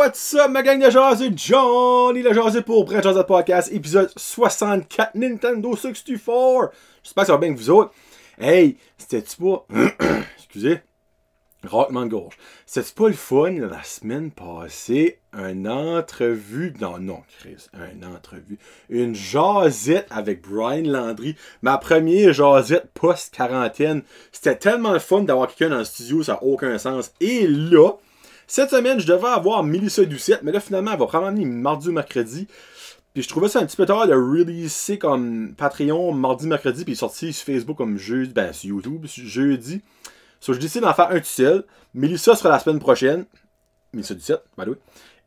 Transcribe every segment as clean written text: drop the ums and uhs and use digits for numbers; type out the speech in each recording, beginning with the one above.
what's up, ma gang de jaseux, Johnny le jaseux pour Brett Jazz Podcast, épisode 64, Nintendo 64. J'espère que ça va bien avec vous autres. Hey, c'était-tu pas... Excusez, raclement de gorge. C'était-tu pas le fun, la semaine passée, une entrevue... Non, Chris, une entrevue. Une jasette avec Brian Landry. Ma première jasette post-quarantaine. C'était tellement le fun d'avoir quelqu'un dans le studio, ça n'a aucun sens. Et là... Cette semaine, je devais avoir Mélissa Doucette, mais là, finalement, elle va probablement venir mardi ou mercredi. Puis je trouvais ça un petit peu tard de releaser comme Patreon mardi, mercredi, puis sorti sur Facebook comme jeudi, sur YouTube, jeudi. So, je décide d'en faire un tout seul. Mélissa sera la semaine prochaine. Mélissa Doucette, by the way.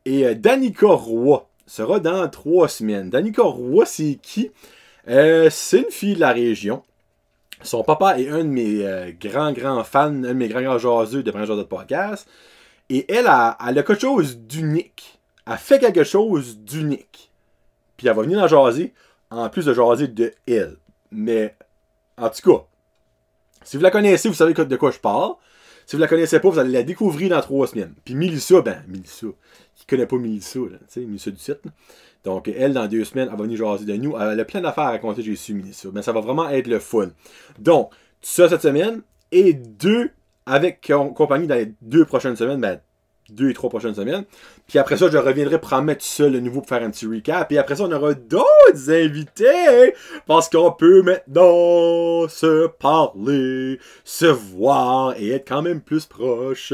Et Danica Roy sera dans 3 semaines. Danica Roy, c'est qui? C'est une fille de la région. Son papa est un de mes grands fans, un de mes grands jaseux de Brand Jaseux de Podcast. Et elle a quelque chose d'unique. Elle fait quelque chose d'unique. Puis elle va venir en jaser, en plus de jaser de elle. Mais, en tout cas, si vous la connaissez, vous savez de quoi je parle. Si vous la connaissez pas, vous allez la découvrir dans 3 semaines. Puis Mélissa, qui connaît pas Mélissa, tu sais, Mélissa Doucette. Donc, elle, dans 2 semaines, elle va venir jaser de nous. Elle a plein d'affaires à raconter, j'ai su Mélissa. Mais ça va vraiment être le fun. Donc, ça cette semaine, et 2 avec compagnie dans les 2 prochaines semaines, 2 et 3 prochaines semaines. Puis après ça, je reviendrai pour en mettre ça le nouveau pour faire un petit recap. Et après ça, on aura d'autres invités. Parce qu'on peut maintenant se parler, se voir et être quand même plus proche.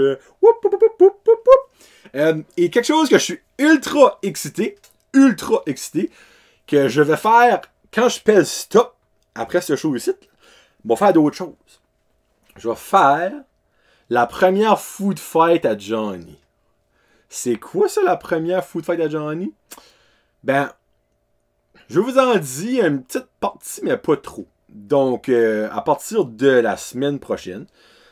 Et quelque chose que je suis ultra excité, que je vais faire quand je pèse stop après ce show ici, je vais faire d'autres choses. Je vais faire la première food fight à Johnny. C'est quoi ça, la première food fight à Johnny? Je vous en dis une petite partie, mais pas trop. Donc, à partir de la semaine prochaine,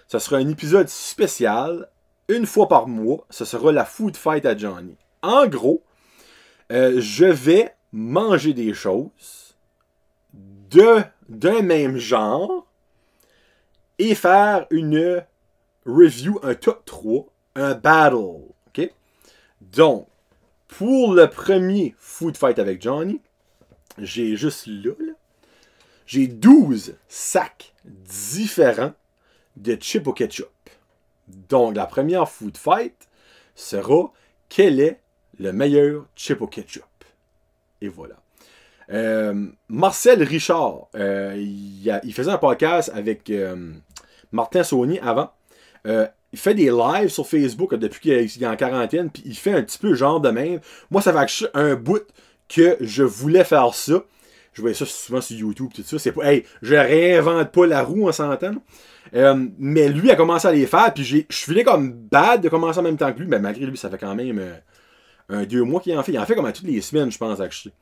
ce sera un épisode spécial, une fois par mois, ce sera la food fight à Johnny. En gros, je vais manger des choses d'un même genre et faire une review, un top 3, un battle, ok? Donc, pour le premier food fight avec Johnny, j'ai juste là, j'ai 12 sacs différents de chips au ketchup. Donc, la première food fight sera quel est le meilleur chip au ketchup. Et voilà. Marcel Richard, il faisait un podcast avec Martin Saunier avant. Il fait des lives sur Facebook depuis qu'il est en quarantaine, puis il fait un petit peu genre de même. Moi, ça fait un bout que je voulais faire ça. Je voyais ça souvent sur YouTube, tout ça. C'est pas, hey, je réinvente pas la roue, on s'entend. Mais lui a commencé à les faire, puis je suis comme bad de commencer en même temps que lui, mais malgré lui, ça fait quand même 2 mois qu'il en fait. Il en fait comme à toutes les semaines, je pense, actually.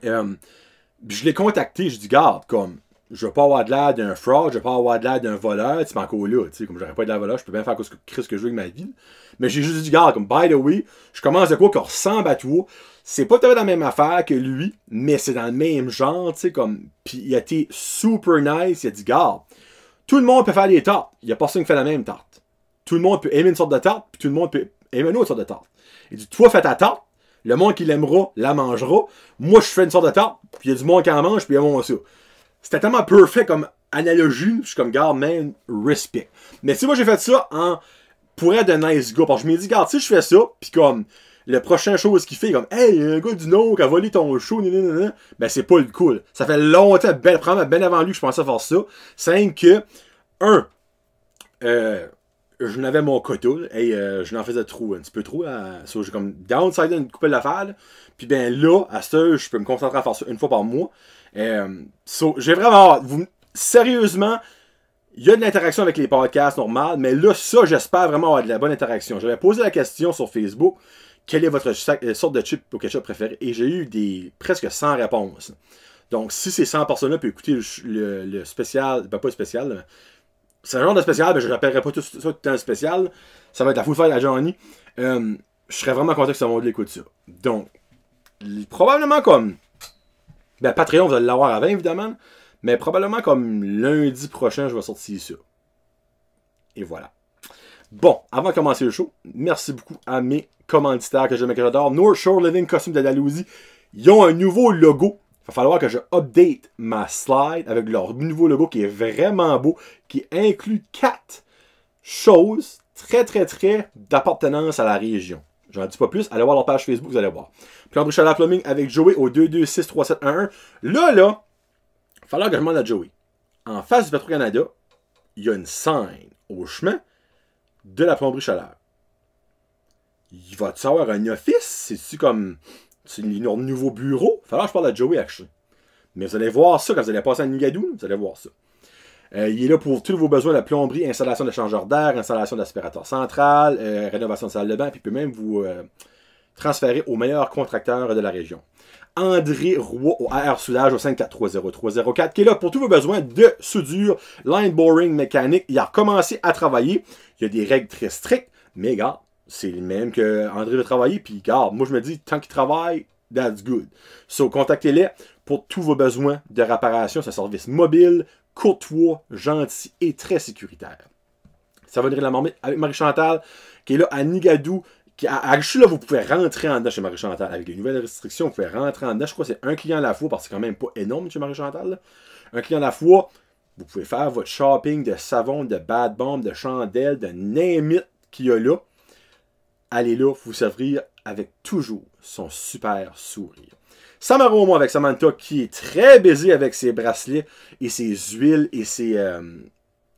Je l'ai contacté, je dis, garde, comme, je veux pas avoir de l'air d'un fraud, je veux pas avoir de l'air d'un voleur, tu sais, encore là, tu sais, comme j'aurais pas de l'air voleur, je peux bien faire ce que je veux avec ma vie. Mais j'ai juste dit, garde, comme, by the way, je commence de quoi qui ressemble à toi. C'est pas tout à fait la même affaire que lui, mais c'est dans le même genre, tu sais, comme, pis il a été super nice, il a dit, garde, tout le monde peut faire des tartes, il y a personne qui fait la même tarte. Tout le monde peut aimer une sorte de tarte, puis tout le monde peut aimer une autre sorte de tarte. Il dit, toi, fais ta tarte, le monde qui l'aimera, la mangera. Moi, je fais une sorte de tarte, puis il y a du monde qui en mange, puis il y a mon ça. C'était tellement parfait comme analogie. Je suis comme, garde, man, respect. Mais tu sais, moi, j'ai fait ça pour être un nice gars. Parce que je me dis, garde, si je fais ça, pis comme, le prochain show, ce qu'il fait, comme, hey, un gars du Nord qui a volé ton show, ben, c'est pas le cool. Ça fait longtemps, ben avant lui, que je pensais faire ça. C'est que, je n'avais mon quota, et je n'en faisais trop, un petit peu trop. So, j'ai comme downside une couple d'affaires. Puis ben là, à ce je peux me concentrer à faire ça une fois par mois. J'ai vraiment hâte. Sérieusement, il y a de l'interaction avec les podcasts normales, mais là, ça, j'espère vraiment avoir de la bonne interaction. J'avais posé la question sur Facebook, quelle est votre sorte de chip au ketchup préférée? Et j'ai eu presque 100 réponses. Donc, si ces 100 personnes-là peuvent écouter le spécial, pas le spécial, c'est un genre de spécial, mais je n'appellerai pas tout ça tout un spécial. Ça va être la food fight à Johnny. Je serais vraiment content que ce monde l'écoute ça. Donc, probablement comme... Patreon, vous allez l'avoir avant, évidemment. Mais probablement comme lundi prochain, je vais sortir ça. Et voilà. Bon, avant de commencer le show, merci beaucoup à mes commanditaires que j'aime et que j'adore. North Shore Living Costume d'Andalousie. Ils ont un nouveau logo. Il va falloir que je update ma slide avec leur nouveau logo qui est vraiment beau, qui inclut 4 choses très d'appartenance à la région. J'en dis pas plus, allez voir leur page Facebook, vous allez voir. Plomberie Chaleur Plumbing avec Joey au 2263711. Là, il va falloir que je demande à Joey. En face du Petro-Canada, il y a une sign au chemin de la plomberie Chaleur. Il va-tu avoir un office? C'est-tu comme... C'est leur nouveau bureau? Il va falloir que je parle à Joey, actually. Mais vous allez voir ça quand vous allez passer à Nigadou, vous allez voir ça. Il est là pour tous vos besoins de plomberie, installation de changeur d'air, installation d'aspirateur central, rénovation de salle de bain, puis il peut même vous transférer aux meilleurs contracteurs de la région. André Roy au AR Soudage au 5430304 qui est là pour tous vos besoins de soudure, line boring mécanique. Il a recommencé à travailler. Il y a des règles très strictes, mais regarde, c'est le même que André veut travailler. Puis regarde, moi je me dis, tant qu'il travaille, that's good. So, contactez-les pour tous vos besoins de réparation. C'est un service mobile, courtois, gentil et très sécuritaire. Ça va dire la marmite avec Marie-Chantal qui est là à Nigadou. À là, vous pouvez rentrer en dedans chez Marie-Chantal. Avec les nouvelles restrictions, vous pouvez rentrer en dedans. Je crois que c'est un client à la fois, parce que c'est quand même pas énorme chez Marie-Chantal. Un client à la fois, vous pouvez faire votre shopping de savon, de bad bomb, de chandelles, de name it qu'il y a là. Allez là, vous servir avec toujours son super sourire. Samaro, moi, avec Samantha, qui est très busy avec ses bracelets et ses huiles et ses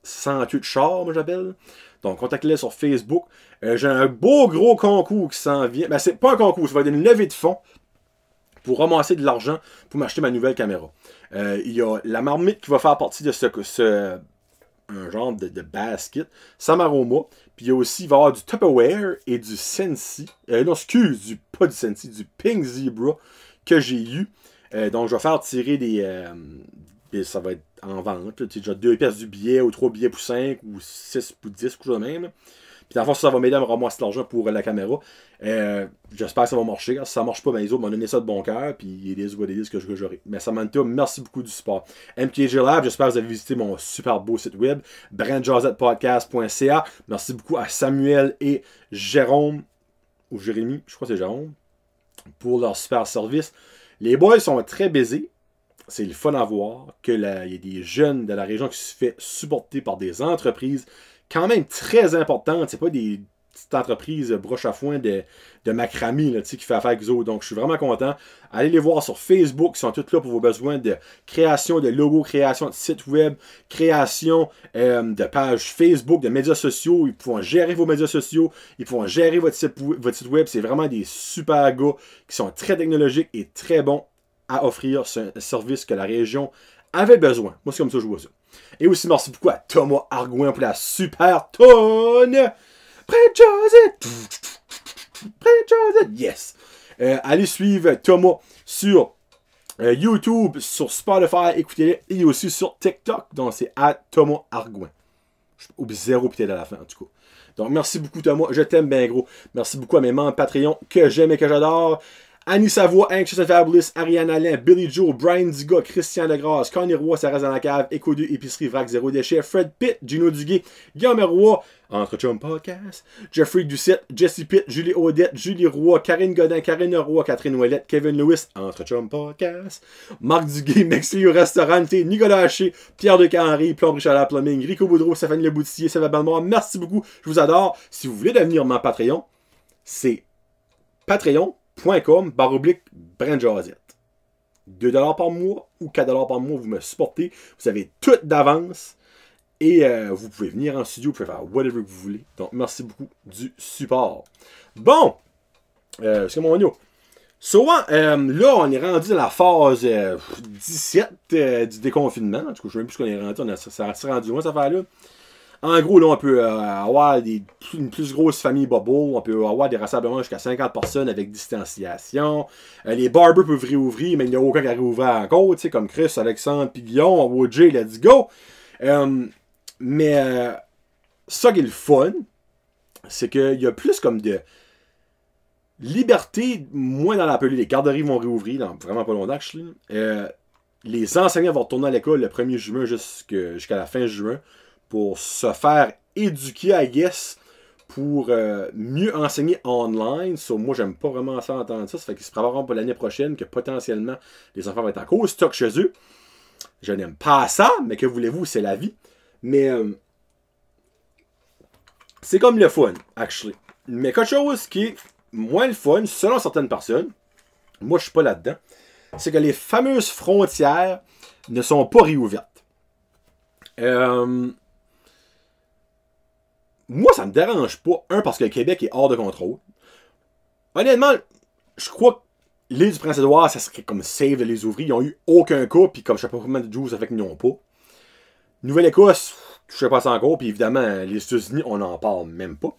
sentures de char, moi j'appelle. Donc, contactez-les sur Facebook. J'ai un beau gros concours qui s'en vient. Ben, c'est pas un concours, ça va être une levée de fonds pour ramasser de l'argent pour m'acheter ma nouvelle caméra. Il y a la marmite qui va faire partie de un genre de basket. Samaroma. Puis il y a aussi, il va y avoir du Tupperware et du Sensi. Non, excuse, pas du Sensi, du Pink Zebra que j'ai eu. Donc, je vais faire tirer des... ça va être en vente. Tu sais, déjà 2 pièces du billet, ou 3 billets pour 5, ou 6 pour 10, ou chose de même. Puis dans le fond, ça va m'aider à me ramasser l'argent pour la caméra. J'espère que ça va marcher. Si ça marche pas, ben les autres m'ont donné ça de bon cœur. Puis il y a des what it is que j'aurai. Mais Samantha, merci beaucoup du support. MKG Lab, j'espère que vous avez visité mon super beau site web. brandjazetpodcast.ca. Merci beaucoup à Samuel et Jérôme. Ou Jérémy, je crois que c'est Jérôme. Pour leur super service. Les boys sont très baisés. C'est le fun à voir qu'il y a des jeunes de la région qui se fait supporter par des entreprises quand même très importantes. C'est pas des petites entreprises broche à foin de macramé là, qui fait affaire avec eux autres. Donc je suis vraiment content. Allez les voir sur Facebook. Ils sont tous là pour vos besoins de création de logos, création de sites web, création de pages Facebook, de médias sociaux. Ils pourront gérer vos médias sociaux. Ils pourront gérer votre site web. C'est vraiment des super gars qui sont très technologiques et très bons à offrir ce service que la région avait besoin. Moi, c'est comme ça que je vois ça. Et aussi, merci beaucoup à Thomas Argouin pour la super tonne. Yes! Allez suivre Thomas sur YouTube, sur Spotify, écoutez-le, et aussi sur TikTok. Donc, c'est à Thomas Argouin. Je oublie 0 peut-être à la fin, en tout cas. Donc, merci beaucoup, Thomas. Je t'aime bien gros. Merci beaucoup à mes membres Patreon que j'aime et que j'adore. Annie Savoie, Anxious and Fabulous, Ariane Alain, Billy Joe, Brian Diga, Christian Degrasse, Connie Roy, ça reste dans la cave, Echo 2, Épicerie, Vrac, Zéro Déchet, Fred Pitt, Gino Duguay, Guillaume Roy, Entre Chum Podcast, Jeffrey Doucette, Jesse Pitt, Julie Odette, Julie Roy, Karine Godin, Karine Roy, Catherine Ouellette, Kevin Lewis, Entre Chum Podcast, Marc Duguay, Mexi au Restaurante, Nicolas Haché, Pierre de Canry, Plomberie Chaleur Plumbing, Rico Boudreau, Stéphanie Leboutillier, Sylvain Balmore, merci beaucoup, je vous adore. Si vous voulez devenir mon Patreon, c'est patreon.com/BrandJazette. 2$ par mois ou 4$ par mois, vous me supportez. Vous avez tout d'avance. Et vous pouvez venir en studio, vous pouvez faire whatever que vous voulez. Donc, merci beaucoup du support. Bon, c'est mon audio. Souvent, là, on est rendu dans la phase 17 du déconfinement. En tout cas, je ne sais même plus ce qu'on est rendu. Ça s'est rendu loin, cette affaire-là. En gros, là, on peut avoir une plus grosse famille bubble. On peut avoir des rassemblements jusqu'à 50 personnes avec distanciation. Les barbers peuvent réouvrir, mais il n'y a aucun qui a réouvert encore. Tu sais, comme Chris, Alexandre, puis Guillaume, OJ, let's go. Mais ça qui est le fun, c'est qu'il y a plus comme de liberté, moins dans l'appelé. Les garderies vont réouvrir dans vraiment pas longtemps. Les enseignants vont retourner à l'école le 1er juin jusqu'à la fin juin pour se faire éduquer, I guess, pour mieux enseigner online. Moi, j'aime pas vraiment ça entendre ça. Ça fait qu'ils se prépareront pour l'année prochaine que potentiellement les enfants vont être en cours stock chez eux. Je n'aime pas ça, mais que voulez-vous, c'est la vie. Mais c'est comme le fun, actually. Mais quelque chose qui est moins le fun, selon certaines personnes, moi je suis pas là-dedans, c'est que les fameuses frontières ne sont pas réouvertes. Moi, ça me dérange pas. Un, parce que le Québec est hors de contrôle. Honnêtement, je crois que l'île du Prince-Édouard, ça serait comme save de les ouvrir. Ils n'ont eu aucun cas, puis comme je sais pas combien de jours, ça fait qu'ils n'ont pas. Nouvelle-Écosse, je sais pas ça encore, puis évidemment, les États-Unis, on n'en parle même pas.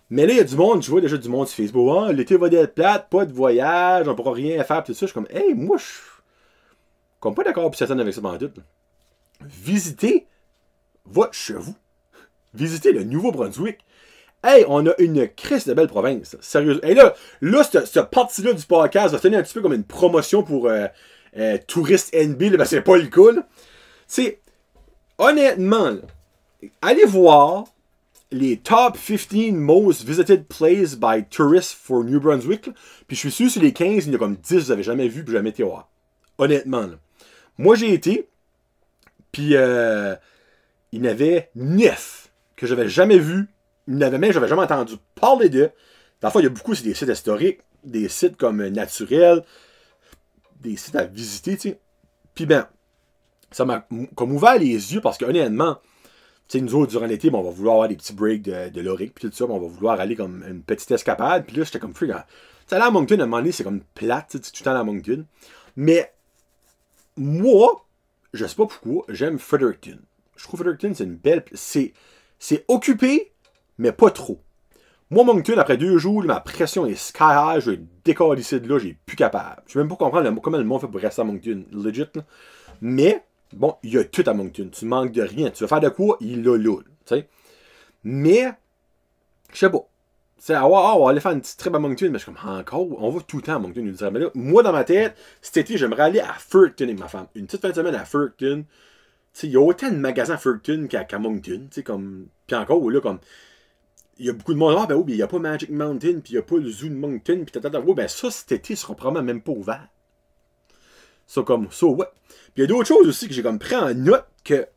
Mais là, il y a du monde, je vois déjà du monde sur Facebook. Ah, l'été va être plate, pas de voyage, on pourra rien faire, pis tout ça. Je suis comme, hey, moi, je suis comme pas d'accord, puis certaine avec ça dans tout. Visitez votre chez vous. Visitez le Nouveau-Brunswick. Hey, on a une crise de belle province. Sérieusement. Et là cette partie-là du podcast va tenir un petit peu comme une promotion pour touristes NB, là, ben c'est pas le cas. Tu sais, honnêtement, là, allez voir les top 15 most visited places by tourists for New Brunswick. Là. Puis je suis sûr sur les 15, il y en a comme 10 que vous avez jamais vu puis jamais été voir. Honnêtement. Là. Moi, j'ai été, puis il y en avait 9 que j'avais jamais vu. Il y en avait même, j'avais jamais entendu parler d'eux. Parfois, il y a beaucoup, c'est des sites historiques, des sites comme naturels, des sites à visiter, tu sais. Puis ben, ça m'a comme ouvert les yeux parce que honnêtement, tu sais, nous autres, durant l'été, on va vouloir avoir des petits breaks de l'Oric, puis tout ça, on va vouloir aller comme une petite escapade. Puis là, j'étais comme freak. Tu sais, aller à Moncton, à un moment donné, c'est comme plate, tu sais, tout le temps à Moncton. Mais moi, je sais pas pourquoi, j'aime Fredericton. Je trouve Fredericton, c'est une belle. C'est occupé, mais pas trop. Moi, Moncton, après 2 jours, ma pression est sky high, je vais décoller ici de là, j'ai plus capable. Je sais même pas comprendre comment le monde fait pour rester à Moncton, legit. Là. Mais, bon, il y a tout à Moncton. Tu manques de rien. Tu veux faire de quoi, il l'a là. Tu sais. Mais, je sais pas. Tu sais, on va aller faire une petite trip à Moncton, mais je suis comme, encore, on va tout le temps à Moncton. Mais là, moi, dans ma tête, cet été, j'aimerais aller à Fredericton avec ma femme. Une petite fin de semaine à Fredericton. Il y a autant de magasins à Fredericton qu'à Moncton. Comme... Puis encore, là, comme. Il y a beaucoup de monde. Ah, ben oui, il n'y a pas Magic Mountain, puis il n'y a pas le Zoo de Moncton, puis oui, ben ça, cet été, sera probablement même pas ouvert. Ça, comme ça, ouais. Puis il y a d'autres choses aussi que j'ai comme pris en note que.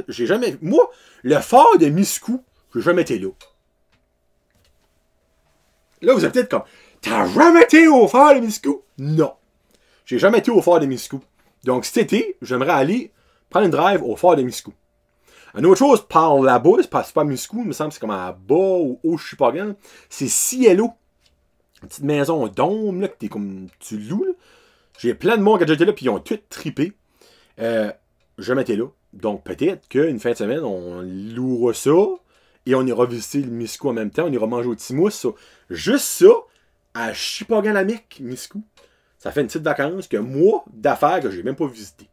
J'ai jamais. Moi, le phare de Miscou, j'ai jamais été là. Là, vous êtes peut-être comme. T'as jamais été au phare de Miscou? Non. J'ai jamais été au phare de Miscou. Donc cet été, j'aimerais aller prendre une drive au phare de Miscou. Une autre chose, par là-bas, c'est pas Miscou, il me semble que c'est comme à bas ou au Chupagan, c'est Cielo. Une petite maison dôme, là, que t'es comme, tu loues, là. J'ai plein de monde qui a déjà été là, puis ils ont tout trippé. Jamais été là. Donc peut-être qu'une fin de semaine, on louera ça, et on ira visiter le Miscou en même temps, on ira manger au Timous, ça. Juste ça, à Chupagan-la-Mic, Miscou. Ça fait une petite vacance que moi, d'affaires, que j'ai même pas visité.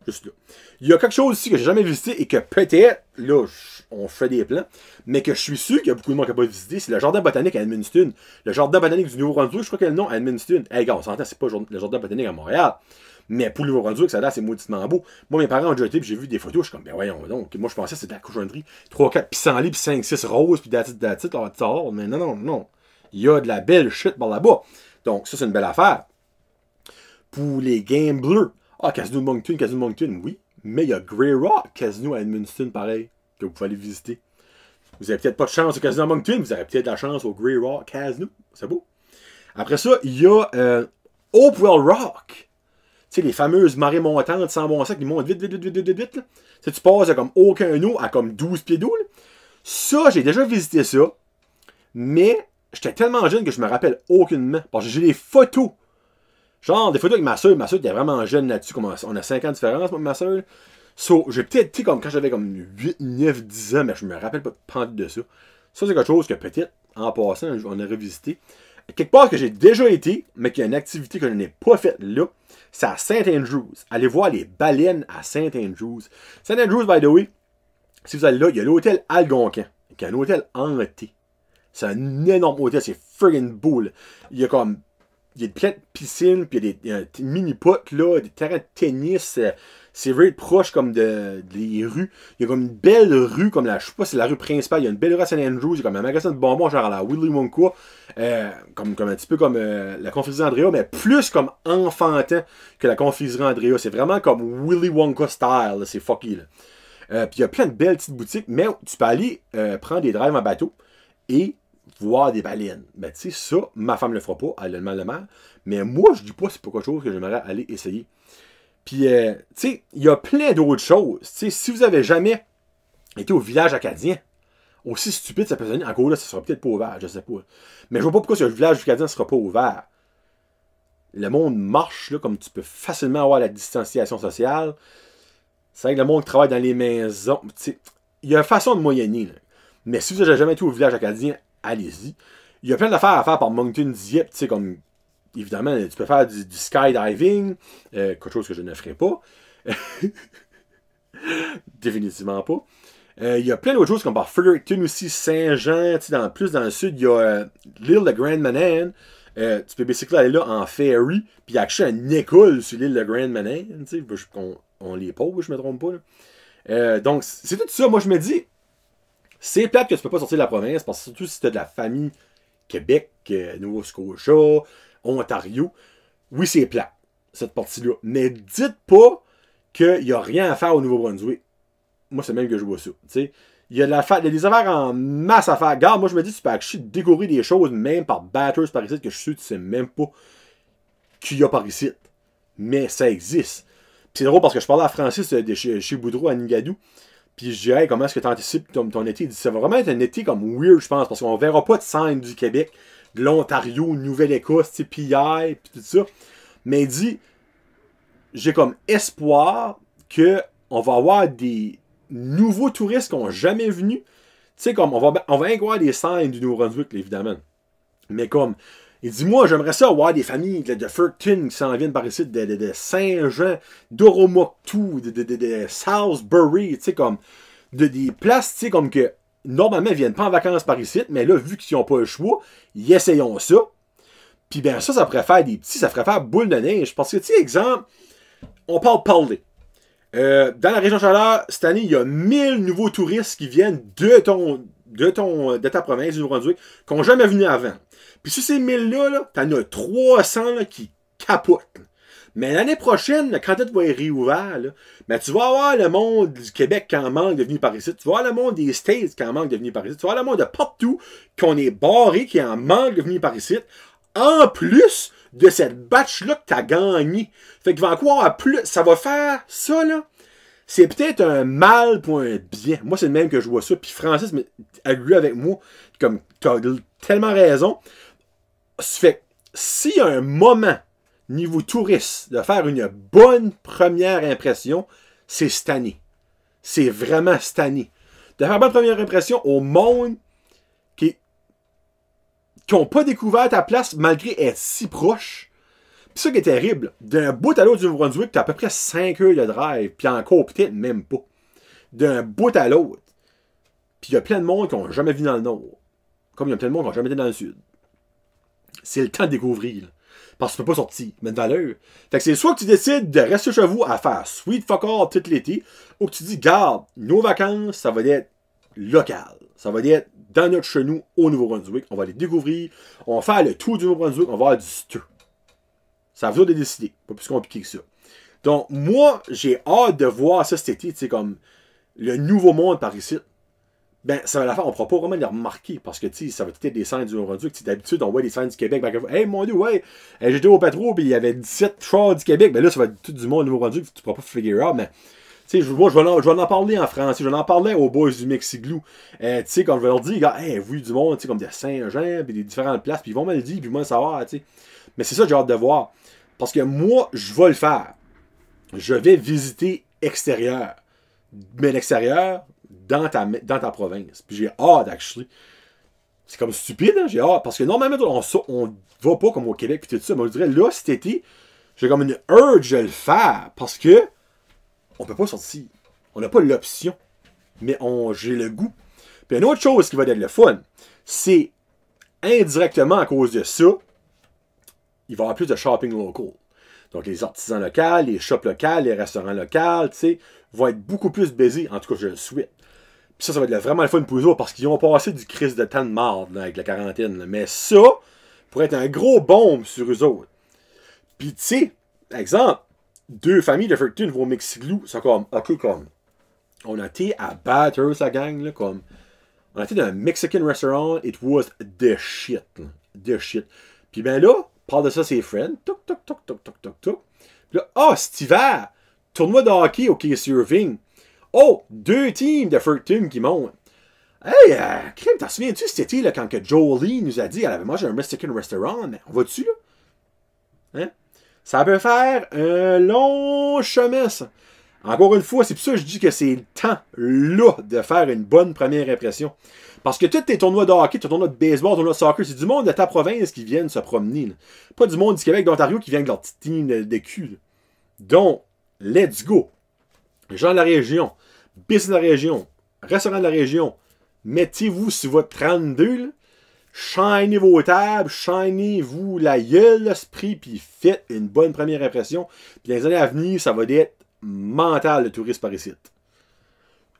Juste là. Il y a quelque chose aussi que j'ai jamais visité et que peut-être, là, on fait des plans, mais que je suis sûr qu'il y a beaucoup de monde qui n'a pas visité, c'est le jardin botanique à Edmundston. Le jardin botanique du Nouveau-Brunswick, je crois qu'il y a le nom à Edmundston. Hey, gars, on s'entend, c'est pas le jardin botanique à Montréal. Mais pour le Nouveau-Brunswick, ça a l'air, c'est mauditement beau. Moi, mes parents ont déjà été, puis j'ai vu des photos, je suis comme, ben voyons donc. Moi, je pensais que c'était de la cochonnerie. 3, 4 pissenlits, puis 5, 6 roses, puis d'attitude, mais non. Il y a de la belle shit par là-bas. Donc, ça, c'est une belle affaire. Pour les gamblers, Casino de Moncton, oui. Mais il y a Grey Rock Casino à Edmundston, pareil, que vous pouvez aller visiter. Vous avez peut-être pas de chance au Casino de Moncton, vous avez peut-être de la chance au Grey Rock Casino. C'est beau. Après ça, il y a Hopewell Rock. Tu sais, les fameuses marées montantes sans bon sens qui montent vite. Là. Tu passes à comme aucun eau à comme 12 pieds d'eau. Là. Ça, j'ai déjà visité ça. Mais j'étais tellement jeune que je me rappelle aucunement. Parce que j'ai des photos. Genre, des photos avec ma soeur. Ma soeur était vraiment jeune là-dessus. On a 5 ans de différence, moi, ma soeur. So, j'ai peut-être été comme quand j'avais comme 8, 9, 10 ans, mais je me rappelle pas de ça. Ça, c'est quelque chose que peut-être, en passant, on aurait visité. Quelque part que j'ai déjà été, mais qu'il y a une activité que je n'ai pas faite là, c'est à St. Andrews. Allez voir les baleines à St. Andrews. St. Andrews, by the way, si vous allez là, il y a l'hôtel Algonquin, qui est un hôtel hanté. C'est un énorme hôtel, c'est friggin' beau, là. Il y a plein de piscines, puis il y a des mini-potes, là, des terrains de tennis. C'est vrai proche comme des rues. Il y a comme une belle rue, comme je sais pas si c'est la rue principale. Il y a une belle rue à St. Andrews. Il y a comme un magasin de bonbons, genre à la Willy Wonka. Comme un petit peu comme la confiserie Andrea, mais plus comme enfantin que la confiserie Andrea. C'est vraiment comme Willy Wonka style. C'est fucky, là. Puis il y a plein de belles petites boutiques, mais tu peux aller prendre des drives en bateau et voir des baleines. Ben, tu sais, ça, ma femme le fera pas. Elle a le mal. Mais moi, je dis pas c'est pas quelque chose que j'aimerais aller essayer. Puis, tu sais, il y a plein d'autres choses. Tu sais, si vous avez jamais été au village acadien, aussi stupide ça peut sonner, encore là, ça sera peut-être pas ouvert, je sais pas. Mais je vois pas pourquoi ce village acadien ne sera pas ouvert. Le monde marche, là, comme tu peux facilement avoir la distanciation sociale. C'est vrai que le monde travaille dans les maisons. Tu sais, il y a une façon de moyenner, là. Mais si vous n'avez jamais été au village acadien, allez-y. Il y a plein d'affaires à faire par Moncton Dieppe, tu sais, comme... Évidemment, tu peux faire du skydiving, quelque chose que je ne ferai pas. Définitivement pas. Il y a plein d'autres choses, comme par Fredericton aussi, Saint-Jean, plus dans le sud, il y a l'île de Grand Manan. Tu peux basically aller là en ferry, puis il y a accès à une école sur l'île de Grand Manan. On les pose, je me trompe pas. Donc, c'est tout ça. Moi, je me dis, c'est plate que tu peux pas sortir de la province, parce que surtout si tu as de la famille Québec, Nova-Scotia, Ontario, oui, c'est plat, cette partie-là. Mais dites pas qu'il n'y a rien à faire au Nouveau-Brunswick. Moi, c'est même que je vois ça. T'sais. Il y a des affaires en masse à faire. Regarde, moi, je me dis, tu peux découvrir des choses, même par batters par ici, que je suis sûr que tu sais même pas qu'il y a par ici. Mais ça existe. Puis c'est drôle parce que je parlais à Francis de chez Boudreau à Nigadou. Puis je dirais, hey, comment est-ce que tu anticipes ton été? Il dit, ça va vraiment être un été comme weird, je pense, parce qu'on verra pas de scène du Québec, de l'Ontario, Nouvelle-Écosse, PI, puis tout ça. Mais il dit, j'ai comme espoir qu'on va avoir des nouveaux touristes qui n'ont jamais venu. Tu sais, comme, on va inclure des scènes du Nouveau-Brunswick, évidemment. Mais comme, il dit, moi, j'aimerais ça avoir des familles de Fredericton qui s'en viennent par ici, de Saint-Jean, d'Oromoctou, de Salisbury, tu sais, comme, des places, tu sais, comme que, normalement, ils viennent pas en vacances par ici, mais là, vu qu'ils n'ont pas le choix, ils essayons ça. Puis bien ça pourrait faire ça ferait faire boule de neige. Parce que, tu sais, exemple, on parle. Dans la région Chaleur, cette année, il y a 1000 nouveaux touristes qui viennent de ta province, du Nouveau-Brunswick, qui n'ont jamais venu avant. Puis sur ces 1000-là, t'en as 300 là, qui capotent. Mais l'année prochaine, quand tu vas être réouvert, ben, tu vas avoir le monde du Québec qui en manque de venir par ici. Tu vas avoir le monde des States qui en manque de venir par ici. Tu vas avoir le monde de partout qu'on est barré, qui en manque de venir par ici. En plus de cette batch-là que tu as gagné. Fait qu'il va encore avoir plus. Ça va faire ça, là. C'est peut-être un mal pour un bien. Moi, c'est le même que je vois ça. Puis Francis a lu avec moi. Comme, t'as tellement raison. Fait s'il y a un moment, niveau touriste, de faire une bonne première impression, c'est cette année. C'est vraiment cette année. De faire une bonne première impression au monde qui n'ont pas découvert ta place malgré être si proche. Puis ça qui est terrible, d'un bout à l'autre du Nouveau-Brunswick, tu as à peu près 5 heures de drive, puis encore peut-être même pas. D'un bout à l'autre. Puis il y a plein de monde qui n'ont jamais vu dans le nord. Comme il y a plein de monde qui n'ont jamais été dans le sud. C'est le temps de découvrir. Là. Parce que tu peux pas sortir, mettre de valeur. Fait que c'est soit que tu décides de rester chez vous à faire sweet fuck all tout l'été, ou que tu dis, garde, nos vacances, ça va être local. Ça va être dans notre chenou au Nouveau-Brunswick. On va les découvrir. On va faire le tour du Nouveau-Brunswick. On va avoir du stuff. Ça vous de décider. Pas plus compliqué que ça. Donc, moi, j'ai hâte de voir ça cet été. Tu sais, comme le nouveau monde par ici. Ben, ça va la faire. On ne pourra pas vraiment les remarquer. Parce que, tu sais, ça va être des scènes du Nouveau-Brunswick. D'habitude, on voit des scènes du Québec. Hey, mon Dieu, ouais. J'étais au Patro, puis il y avait 17 chars du Québec. Ben là, ça va être tout du monde du Nouveau-Brunswick. Tu ne pourras pas figure out. Mais, tu sais, moi, je vais en parler en français. Je vais en parler aux boys du Mexiglou. Tu sais, quand je vais leur dire, gars, hey, vu du monde, tu sais, comme des Saint-Jean, puis des différentes places. Puis ils vont me le dire, puis ils vont le savoir, tu sais. Mais c'est ça que j'ai hâte de voir. Parce que moi, je vais le faire. Je vais visiter extérieur. Mais l'extérieur, dans ta province. Puis j'ai hâte, actually. C'est comme stupide, hein? J'ai hâte. Parce que normalement, on va pas comme au Québec, puis tout ça. Mais je dirais, là, cet été, j'ai comme une urge de le faire. Parce que on peut pas sortir. On n'a pas l'option. Mais j'ai le goût. Puis une autre chose qui va être le fun, c'est indirectement à cause de ça, il va y avoir plus de shopping local. Donc, les artisans locaux, les shops locaux, les restaurants locaux, tu sais, vont être beaucoup plus baisés. En tout cas, je le souhaite. Puis ça va être vraiment le fun pour eux autres parce qu'ils ont passé du crise de temps de marde avec la quarantaine. Là. Mais ça pourrait être un gros bombe sur eux autres. Puis, tu sais, exemple, 2 familles de Fredericton vont mixer glou. C'est comme, ok, comme, on a été à Bathurst, la gang, là, comme, on a été dans un Mexican restaurant, it was the shit, là. The shit. Puis ben là, parle de ça ses friends, toc, toc, toc, toc, toc, toc, toc. Puis là, cet hiver, tournoi de hockey au Case Irving. 2 teams de Fredericton qui montent. Hey, Crème, t'en souviens-tu cet été, là, quand que Jolie nous a dit qu'elle avait mangé un Mexican restaurant, mais on va-tu, là? Hein? Ça peut faire un long chemin, ça. Encore une fois, c'est pour ça que je dis que c'est le temps, là, de faire une bonne première impression. Parce que tous tes tournois de hockey, tes tournois de baseball, tournois de soccer, c'est du monde de ta province qui viennent se promener. Là. Pas du monde du Québec, d'Ontario qui vient avec leur petite team de cul. Là. Donc, let's go. Gens de la région, business de la région, restaurant de la région, mettez-vous sur votre 32, là. Shinez vos tables, shinez-vous la gueule, l'esprit, puis faites une bonne première impression. Puis dans les années à venir, ça va être mental, le tourisme par ici.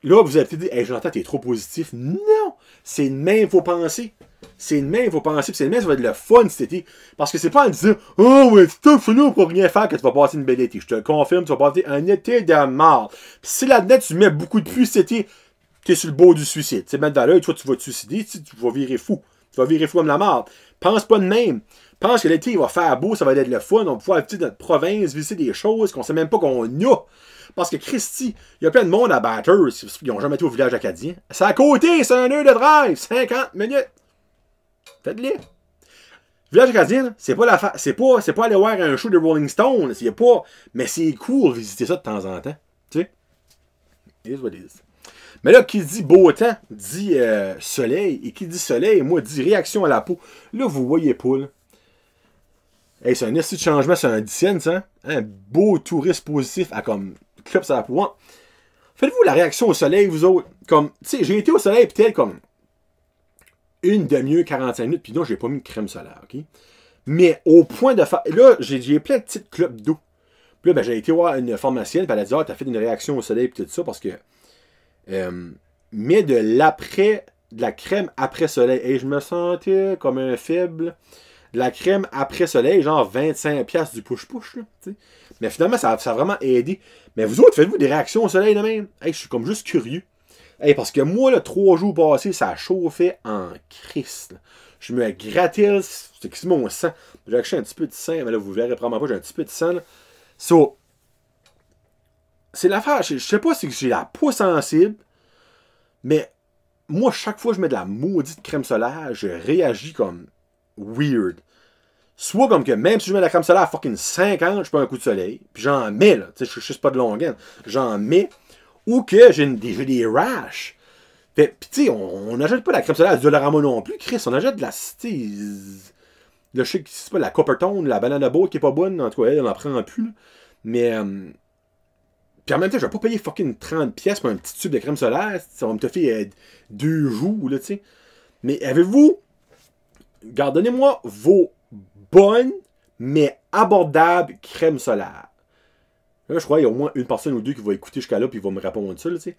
Là, vous avez peut-être dit, hey, Jonathan, t'es trop positif. Non! C'est de même, faut penser. C'est de même, faut penser. Puis c'est de même, ça va être le fun cet été. Parce que c'est pas en disant, oh, ouais, c'est tout fini pour rien faire que tu vas passer une belle été. Je te le confirme, tu vas passer un été de mort. Puis si là-dedans, tu mets beaucoup de pluie cet été, t'es sur le bord du suicide. Tu sais, mettre dans l'œil, toi, tu vas te suicider, tu vas virer fou. Tu vas virer fou comme la mort. Pense pas de même. Pense que l'été, il va faire beau, ça va être le fun. On va pouvoir visiter notre province, visiter des choses qu'on sait même pas qu'on a. Parce que Christy, il y a plein de monde à Bathurst qui n'ont jamais été au village acadien. C'est à côté, c'est 1 heure de drive, 50 minutes. Faites-le. Village acadien, c'est pas c'est pas aller voir un show de Rolling Stone, c'est pas, mais c'est cool visiter ça de temps en temps. Tu sais? It is what it is. Mais là, qui dit beau temps, dit soleil, et qui dit soleil, moi, dit réaction à la peau. Là, vous voyez pas, là. Hey, c'est un esti de changement, c'est un 10 cents, ça. Un beau touriste positif à comme club sur la peau. Faites-vous la réaction au soleil, vous autres. Comme, tu sais, j'ai été au soleil peut-être comme une demi-heure, 45 minutes, puis non, j'ai pas mis de crème solaire, ok? Mais au point de faire. Là, j'ai plein de petites clopes d'eau. Puis là, ben, j'ai été voir une pharmacienne, puis elle a dit, t'as fait une réaction au soleil, puis tout ça, parce que. Mais de la crème après soleil. Et je me sentais comme un faible. De la crème après soleil, genre 25$ du push-push. Mais finalement, ça a vraiment aidé. Mais vous autres, faites-vous des réactions au soleil de même? Hey, je suis comme juste curieux. Hey, parce que moi, là, 3 jours passés, ça a chauffé en Christ. Là. Je me grattais, c'est que c'est mon sang. J'ai acheté un petit peu de sang, mais là, vous verrez probablement pas, j'ai un petit peu de sang. Là. So, c'est l'affaire, je sais pas si j'ai la peau sensible, mais moi, chaque fois que je mets de la maudite crème solaire, je réagis comme weird. Soit comme que même si je mets de la crème solaire à fucking 50, je prends un coup de soleil, puis j'en mets, là, tu sais, je suis juste pas de longueur, j'en mets, ou que j'ai des rash. Puis tu sais, on n'achète pas la crème solaire à Dollarama non plus, Chris, on achète de la, je sais que c'est pas la Coppertone, la banana boat qui est pas bonne, en tout cas, elle en prend plus, là. Mais, puis en même temps, je vais pas payer fucking 30$ pour un petit tube de crème solaire, ça va me te faire 2 jours, là, tu sais. Mais avez-vous, donnez-moi vos bonnes, mais abordables crèmes solaires. Là, je crois qu'il y a au moins une personne ou deux qui va écouter jusqu'à là, puis il va me répondre ça, là, tu sais.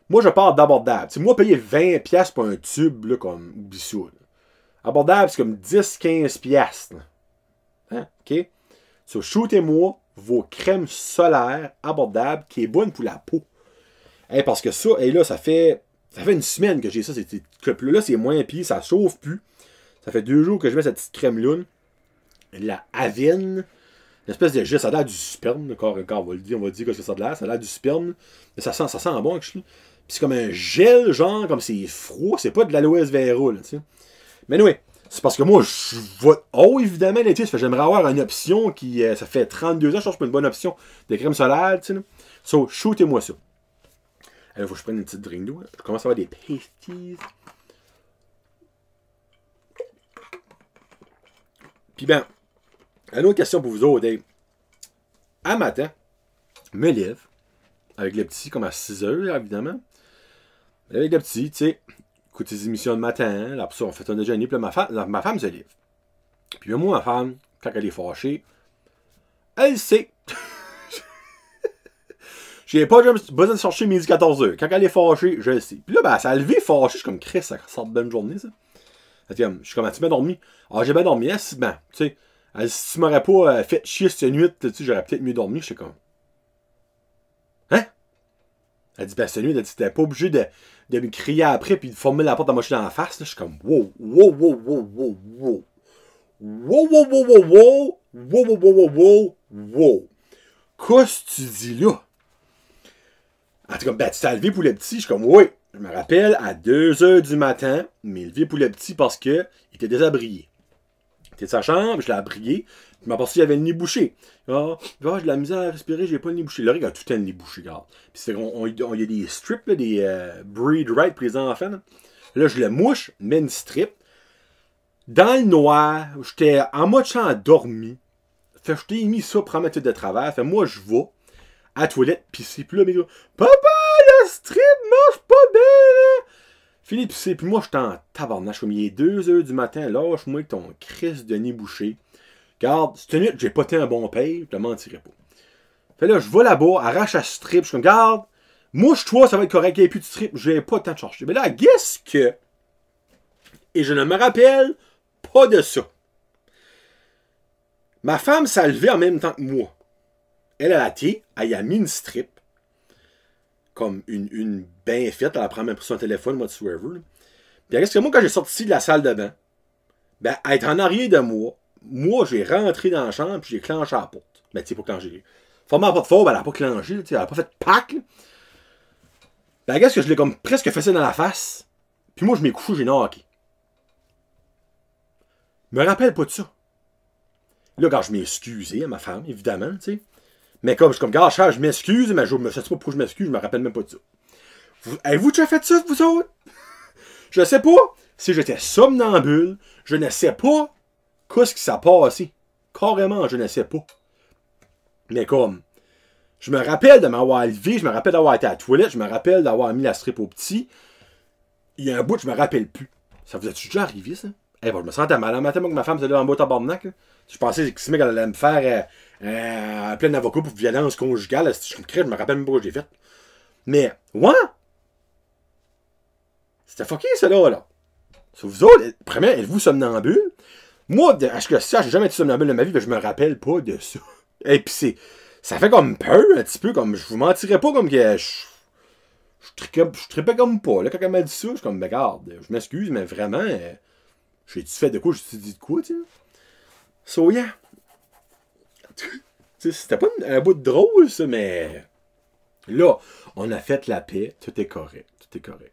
Moi, je parle d'abordable. Tu sais, moi, payer 20$ pour un tube, là, comme, oublie ça, là. Abordable, c'est comme 10-15$, là. Hein, ok? So, shootez-moi vos crèmes solaires abordables qui est bonne pour la peau. Hey, parce que ça, et là, ça fait une semaine que j'ai ça, cette clope-là. Là, c'est moins pire, ça chauffe plus. Ça fait 2 jours que je mets cette petite crème-là. La Avène. Une espèce de gel, ça a l'air du sperme. Encore, on va le dire, que ça a l'air. Ça a l'air du sperme. Mais ça sent bon, actually. Puis c'est comme un gel, genre, comme c'est froid. C'est pas de l'aloès vera, là, tu sais. Mais oui, c'est parce que moi, je vote haut, évidemment, l'été. J'aimerais avoir une option qui. Ça fait 32 ans, je cherche pour une bonne option de crème solaire, tu sais. So, shootez-moi ça. Il faut que je prenne une petite drink d'eau. Je commence à avoir des pasties. Puis ben, une autre question pour vous autres. Hey. À matin, me lève, avec le petit, comme à 6h, évidemment. Avec le petit, tu sais, écoute les émissions de matin, là, pour ça, on fait un déjeuner, puis là, ma femme se lève. Puis moi, ma femme, quand elle est fâchée, Elle sait. J'ai pas besoin de chercher midi 14h. Quand elle est fâchée, je le sais. Puis là, ben, ça a levé fâchée. Je suis comme, Chris, ça sort de bonne journée, ça. Je suis comme, as-tu bien dormi? Ah, j'ai bien dormi. Ah, si, ben, tu sais, si tu m'aurais pas fait chier cette nuit, tu sais, j'aurais peut-être mieux dormi. Je suis comme, hein? Elle dit, ben, cette nuit, elle dit, t'es pas obligé de me crier après puis de former la porte à mocher dans la face. Là. Je suis comme, wow, wow, wow, wow, wow, wow. Wow, wow, wow, wow, wow. Wow, wow, wow, wow, wow, wow. Qu'est-ce que tu dis là? En tout cas, ben, tu t'es levé pour le petit. Je suis comme, oui. Je me rappelle, à 2h du matin, mais levé pour le petit parce qu'il était désabrié. Il était de sa chambre, je l'ai abrié. Je m'aperçu qu'il avait le nez bouché. Ah, j'ai de la misère à respirer, j'ai pas le nez bouché. Le gars a tout le nez bouché, regarde. Puis c'est il y a des strips, là, des breed right pour les enfants. Là, je le mouche, mets une strip. Dans le noir, j'étais en mode champ endormi. Fait que je t'ai mis ça pour ma tête de travers. Fait moi, je vais à la toilette pisser. Puis là, mes gars, papa, le strip marche pas bien, là. Fini de pisser. Puis moi, j'étais en tabarnache. Comme il est 2h du matin, lâche-moi avec ton Christ de nez bouché. Regarde, cette nuit, j'ai pas été un bon paye. Je te mentirais pas. Fait là, je vais là-bas, arrache la strip. Je suis comme, regarde, mouche-toi, ça va être correct. Il n'y a plus de strip. J'ai pas le temps de chercher. Mais là, guess que. Et je ne me rappelle pas de ça. Ma femme s'est levée en même temps que moi. Elle a été, elle y a mis une strip. Comme une bien faite. Elle a pris même sur son téléphone, whatsoever. Puis qu'est-ce que moi, quand j'ai sorti de la salle de bain, ben, elle est en arrière de moi. Moi, j'ai rentré dans la chambre puis j'ai clenché la porte. Ben, tu sais, pour clencher. Format pas de fort, ben, elle a pas clenché. Elle a pas fait de pack. Ben, qu'est-ce que je l'ai comme presque fait ça dans la face. Puis moi, je m'ai couché, j'ai knocké. Je me rappelle pas de ça. Là, quand je m'excusais à ma femme, évidemment, tu sais. Mais comme je suis comme, gars, je m'excuse, mais je ne sais pas pourquoi je m'excuse, je me rappelle même pas de ça. Avez-vous déjà fait ça, vous autres? Je sais pas si j'étais somnambule, je ne sais pas qu'est-ce qui s'est passé. Carrément, je ne sais pas. Mais comme, je me rappelle de m'avoir levé, je me rappelle d'avoir été à la toilette, je me rappelle d'avoir mis la strip au petit. Il y a un bout, je me rappelle plus. Ça vous est-tu déjà arrivé, ça? Eh ben, je me sentais mal en matin, moi, que ma femme s'est levée en bas tabarnak. Je pensais que ce mec allait me faire plein d'avocats pour violence conjugale. Je me rappelle même pas ce que j'ai fait. Mais, ouais! C'était fucké, ça, là. Sur vous autres, premièrement, êtes-vous somnambule? Moi, à ce que ça, j'ai jamais été somnambule de ma vie, mais je me rappelle pas de ça. Et puis ça fait comme peur, un petit peu, comme, je vous mentirais pas, comme que je tripais comme pas. Là, quand elle m'a dit ça, je suis comme, ben, regarde, je m'excuse, mais vraiment, j'ai-tu fait de quoi, j'ai-tu dit de quoi, tu sais? So, yeah. C'était pas un bout de drôle, ça, mais là, on a fait la paix, tout est correct, tout est correct.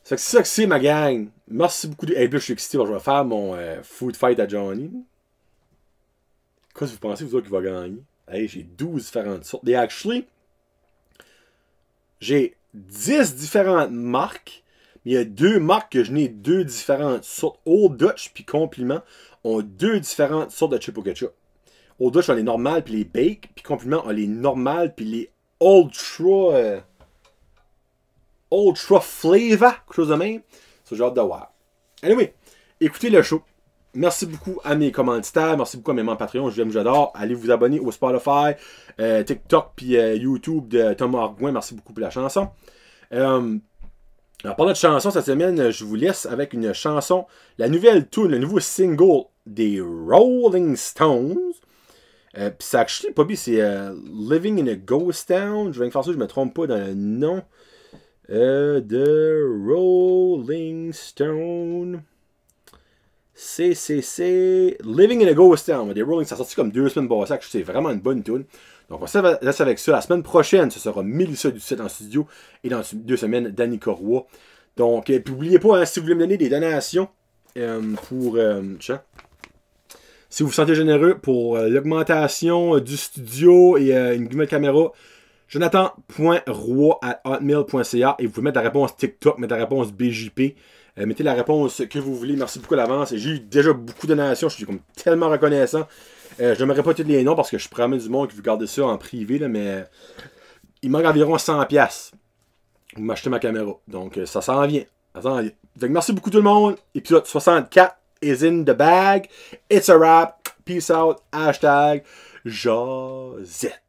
C'est ça que c'est, ma gang. Merci beaucoup. Hey, là, je suis excité, je vais faire mon food fight à Johnny. Qu'est-ce que vous pensez, vous autres, qui va gagner? Hey, j'ai 12 différentes sortes. Et actually, j'ai 10 différentes marques. Mais il y a 2 marques que je n'ai 2 différentes sortes. Old Dutch puis Compliment ont 2 différentes sortes de chips au ketchup. Old Dutch ont les normales puis les bake. Puis Compliment ont les normales puis les Ultra Flavor. Quelque chose de même. C'est genre de voir. Anyway, écoutez le show. Merci beaucoup à mes commanditaires. Merci beaucoup à mes membres Patreon. J'aime, j'adore. Allez vous abonner au Spotify, TikTok puis YouTube de Thomas Arguin. Merci beaucoup pour la chanson. Alors, parlant de chanson, cette semaine, je vous laisse avec une chanson, la nouvelle tune, le nouveau single des Rolling Stones. Puis c'est actually, Bobby, c'est Living in a Ghost Town. Je vais faire ça, je me trompe pas dans le nom. The Rolling Stone. C'est Living in a Ghost Town. Des Rolling, ça a sorti comme 2 semaines passées. C'est vraiment une bonne tune. Donc on se laisse avec ça. La semaine prochaine, ce sera Mélissa Ducette en studio. Et dans 2 semaines, Danny Corroy. Donc, puis n'oubliez pas, hein, si vous voulez me donner des donations pour... si vous vous sentez généreux pour l'augmentation du studio et une nouvelle caméra, jonathan.roy@hotmail.ca et vous pouvez mettre la réponse TikTok, mettre la réponse BJP, mettez la réponse que vous voulez. Merci beaucoup à l'avance. J'ai eu déjà beaucoup de donations. Je suis comme tellement reconnaissant. Je n'aimerais pas tous les noms parce que je promets du monde qui vous gardez ça en privé, là, mais il manque environ 100$. Vous m'achetez ma caméra. Donc ça s'en vient. Ça s'en vient. Donc, merci beaucoup tout le monde. Épisode 64 is in the bag. It's a wrap. Peace out. Hashtag Josette.